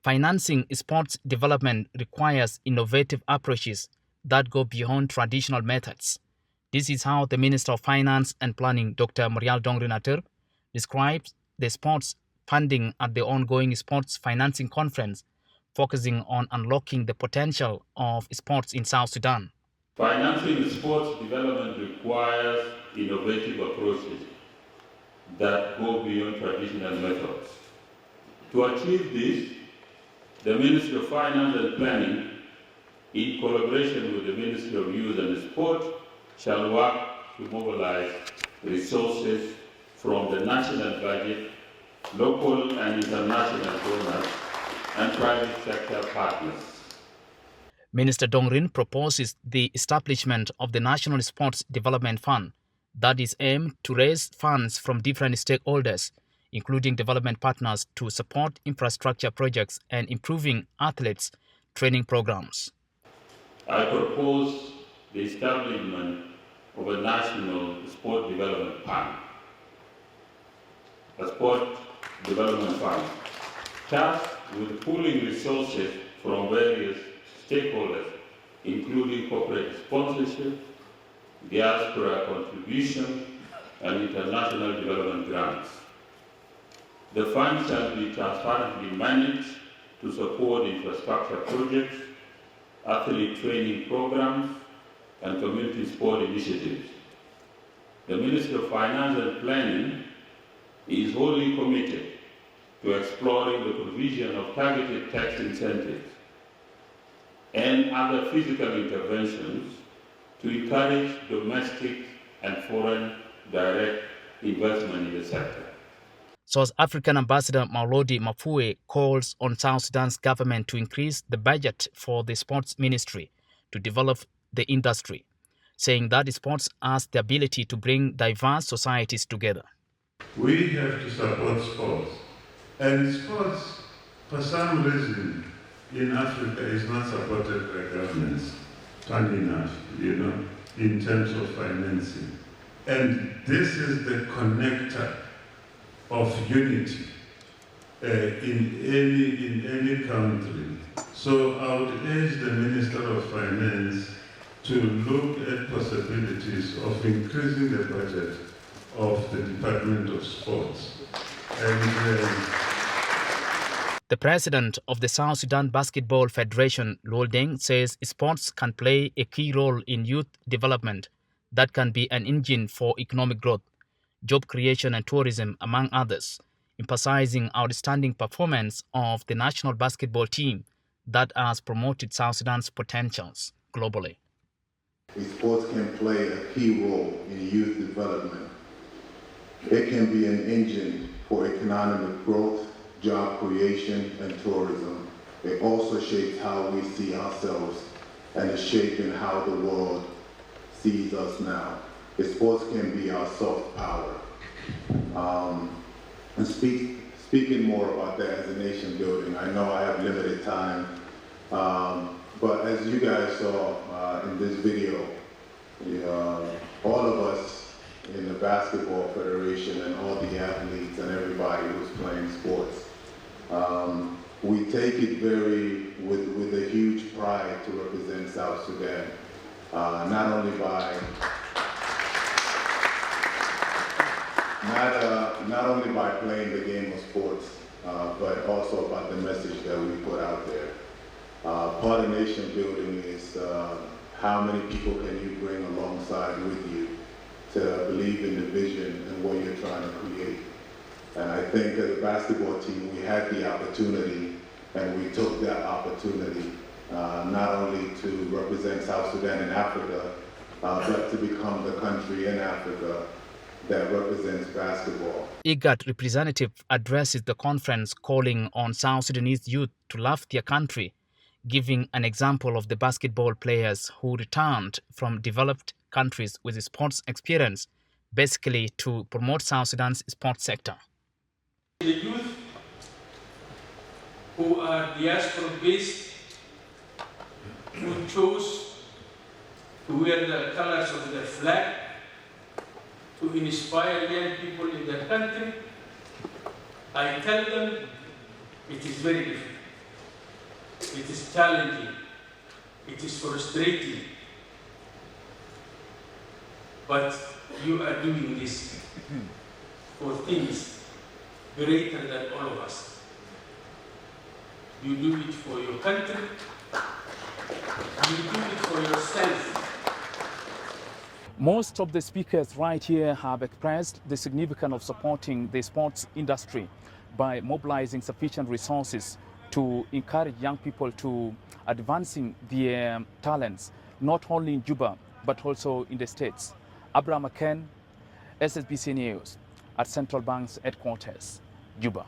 Financing sports development requires innovative approaches that go beyond traditional methods. This is how the Minister of Finance and Planning, Dr. Murial Dongrinater, describes the sports funding at the ongoing Sports Financing Conference, focusing on unlocking the potential of sports in South Sudan. Financing sports development requires innovative approaches that go beyond traditional methods. To achieve this, the Ministry of Finance and Planning, in collaboration with the Ministry of Youth and Sport, shall work to mobilize resources from the national budget, local and international donors, and private sector partners. Minister Dongrin proposes the establishment of the National Sports Development Fund that is aimed to raise funds from different stakeholders, including development partners, to support infrastructure projects and improving athletes' training programs. I propose the establishment of a National Sport Development Fund, tasked with pooling resources from various stakeholders, including corporate sponsorship, diaspora contribution, and international development grants. The fund shall be transparently managed to support infrastructure projects, athlete training programs, and community sport initiatives. The Ministry of Finance and Planning is wholly committed to exploring the provision of targeted tax incentives and other physical interventions to encourage domestic and foreign direct investment in the sector. South African Ambassador Maulodi Mafue calls on South Sudan's government to increase the budget for the sports ministry to develop the industry, saying that sports has the ability to bring diverse societies together. We have to support sports. And sports, for some reason, in Africa is not supported by governments, funny enough, in terms of financing. And this is the connector of unity in any country. So I would urge the Minister of Finance to look at possibilities of increasing the budget of the Department of Sports. The president of the South Sudan Basketball Federation, Luol Deng, says sports can play a key role in youth development that can be an engine for economic growth, job creation and tourism, among others, emphasizing outstanding performance of the national basketball team that has promoted South Sudan's potentials globally. Sports can play a key role in youth development. It can be an engine for economic growth, job creation, and tourism. It also shapes how we see ourselves and is shaping how the world sees us now. Sports can be our soft power. And speaking more about that as a nation building, I know I have limited time, but as you guys saw in this video, all of us in the Basketball Federation and all the athletes and everybody who's playing sports, we take it with a huge pride to represent South Sudan, not only by playing the game of sports, but also about the message that we put out there. Part of nation building is how many people can you bring alongside with you to believe in the vision and what you're trying to create. And I think as a basketball team, we had the opportunity, and we took that opportunity, not only to represent South Sudan in Africa, but to become the country in Africa that represents basketball. IGAD representative addresses the conference calling on South Sudanese youth to love their country, giving an example of the basketball players who returned from developed countries with sports experience, basically to promote South Sudan's sports sector. The youth who are diaspora-based, who chose to wear the colors of their flag, to inspire young people in their country, I tell them it is very difficult. it is challenging, it is frustrating, but you are doing this for things greater than all of us. You do it for your country, you do it for yourself. Most of the speakers right here have expressed the significance of supporting the sports industry by mobilizing sufficient resources to encourage young people to advancing their talents, not only in Juba, but also in the States. Aken, SSBC News, at Central Bank's headquarters, Juba.